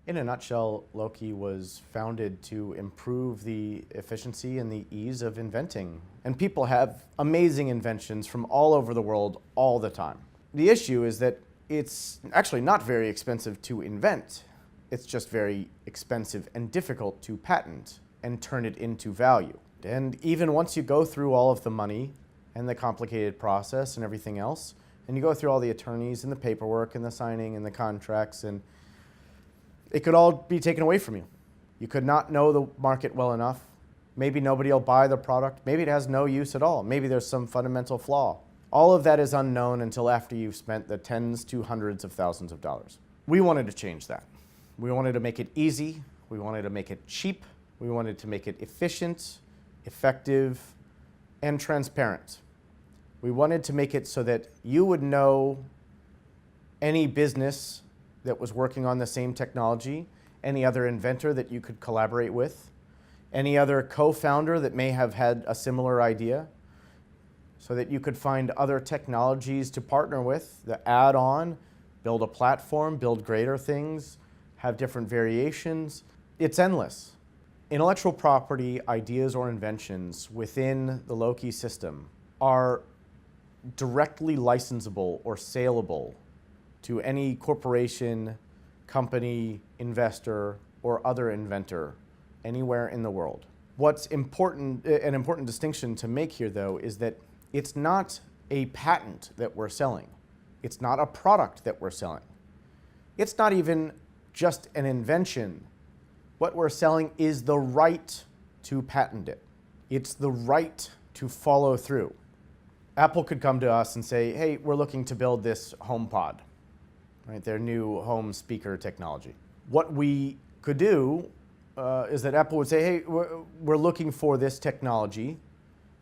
In a nutshell, Loci was founded to improve the efficiency and the ease of inventing. And people have amazing inventions from all over the world all the time. The issue is that it's actually not very expensive to invent. It's just very expensive and difficult to patent and turn it into value. And even once you go through all of the money and the complicated process and everything else, and you go through all the attorneys and the paperwork and the signing and the contracts, and it could all be taken away from you. You could not know the market well enough. Maybe nobody will buy the product. Maybe it has no use at all. Maybe there's some fundamental flaw. All of that is unknown until after you've spent the tens to hundreds of thousands of dollars. We wanted to change that. We wanted to make it easy. We wanted to make it cheap. We wanted to make it efficient, effective, and transparent. We wanted to make it so that you would know any business that was working on the same technology, any other inventor that you could collaborate with, any other co-founder that may have had a similar idea, so that you could find other technologies to partner with, the add-on, build a platform, build greater things, have different variations. It's endless. Intellectual property ideas or inventions within the Loci system are directly licensable or saleable to any corporation, company, investor, or other inventor anywhere in the world. What's important, an important distinction to make here though, is that it's not a patent that we're selling. It's not a product that we're selling. It's not even just an invention. What we're selling is the right to patent it. It's the right to follow through. Apple could come to us and say, hey, we're looking to build this HomePod, right? Their new home speaker technology. What we could do is that Apple would say, hey, we're looking for this technology.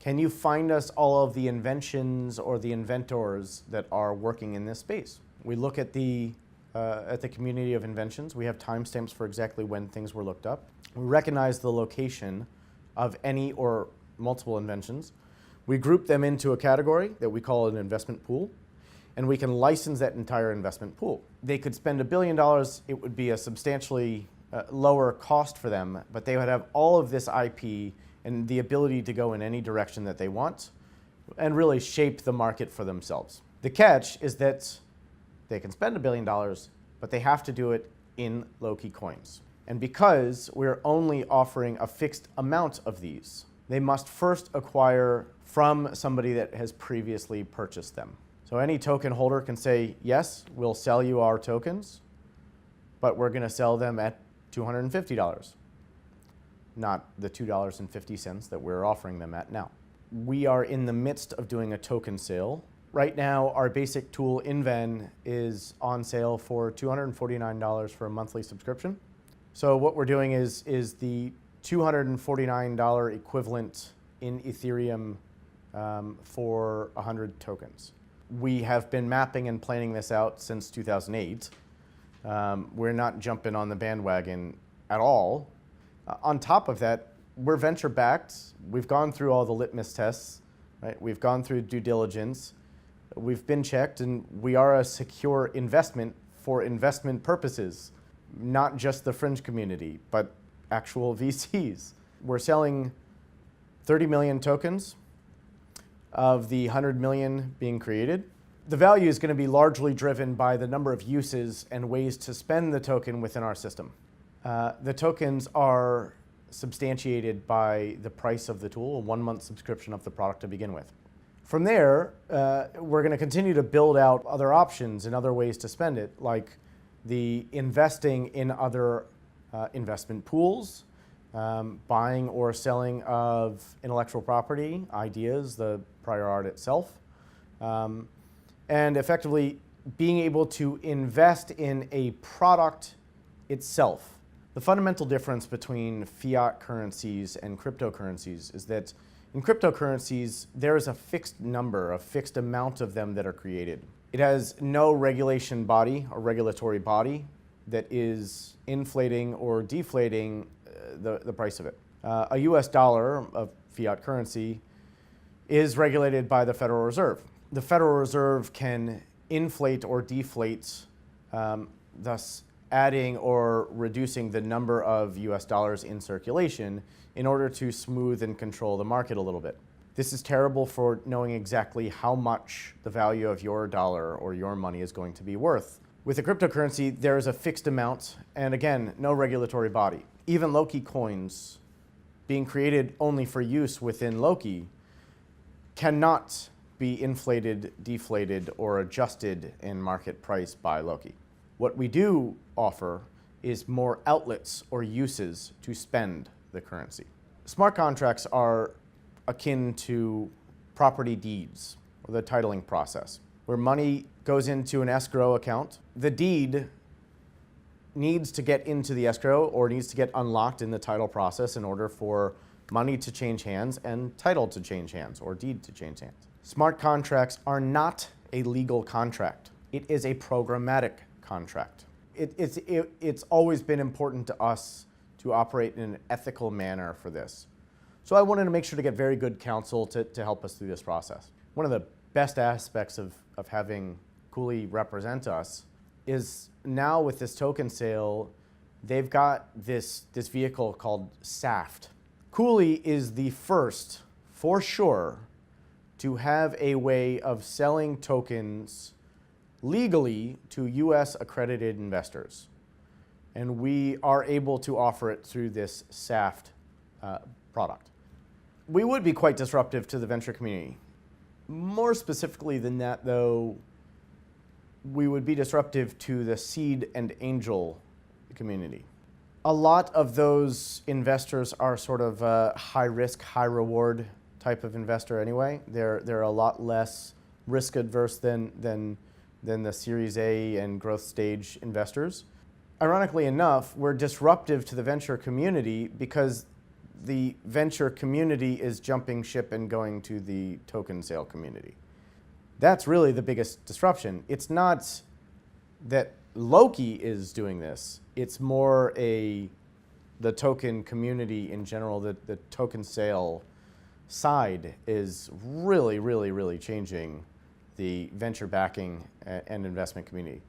Can you find us all of the inventions or the inventors that are working in this space? We look at the community of inventions. We have timestamps for exactly when things were looked up. We recognize the location of any or multiple inventions. We group them into a category that we call an investment pool, and we can license that entire investment pool. They could spend $1 billion. It would be a substantially lower cost for them, but they would have all of this IP and the ability to go in any direction that they want and really shape the market for themselves. The catch is that they can spend $1 billion, but they have to do it in Loci coins. And because we're only offering a fixed amount of these, they must first acquire from somebody that has previously purchased them. So any token holder can say, yes, we'll sell you our tokens, but we're going to sell them at $250, not the $2.50 that we're offering them at now. We are in the midst of doing a token sale. Right now, our basic tool, InVen, is on sale for $249 for a monthly subscription. So what we're doing is the $249 equivalent in Ethereum for 100 tokens. We have been mapping and planning this out since 2008. We're not jumping on the bandwagon at all. On top of that, we're venture-backed. We've gone through all the litmus tests, right? We've gone through due diligence. We've been checked, and we are a secure investment for investment purposes, not just the fringe community, but actual VCs. We're selling 30 million tokens of the 100 million being created. The value is going to be largely driven by the number of uses and ways to spend the token within our system. The tokens are substantiated by the price of the tool, a 1-month subscription of the product to begin with. From there, we're going to continue to build out other options and other ways to spend it, like the investing in other investment pools, buying or selling of intellectual property, ideas, the prior art itself, and effectively being able to invest in a product itself. The fundamental difference between fiat currencies and cryptocurrencies is that in cryptocurrencies, there is a fixed number, a fixed amount of them that are created. It has no regulation body or regulatory body that is inflating or deflating the price of it. A US dollar of fiat currency is regulated by the Federal Reserve. The Federal Reserve can inflate or deflate, thus adding or reducing the number of US dollars in circulation in order to smooth and control the market a little bit. This is terrible for knowing exactly how much the value of your dollar or your money is going to be worth. With a cryptocurrency, there is a fixed amount, and again, no regulatory body. Even Loci coins, being created only for use within Loci, cannot be inflated, deflated, or adjusted in market price by Loci. What we do offer is more outlets or uses to spend the currency. Smart contracts are akin to property deeds, or the titling process, where money goes into an escrow account. The deed needs to get into the escrow or needs to get unlocked in the title process in order for money to change hands and title to change hands or deed to change hands. Smart contracts are not a legal contract. It is a programmatic contract. It's always been important to us to operate in an ethical manner for this. So I wanted to make sure to get very good counsel to help us through this process. One of the best aspects of having Cooley represent us is now with this token sale, they've got this vehicle called SAFT. Cooley is the first, for sure, to have a way of selling tokens legally to US accredited investors. And we are able to offer it through this SAFT product. We would be quite disruptive to the venture community. More specifically than that, though, we would be disruptive to the seed and angel community. A lot of those investors are sort of a high risk, high reward type of investor anyway. They're a lot less risk adverse than the Series A and growth stage investors. Ironically enough, we're disruptive to the venture community because the venture community is jumping ship and going to the token sale community. That's really the biggest disruption. It's not that Loci is doing this. It's more the token community in general, the token sale side is really, really, really changing the venture backing and investment community.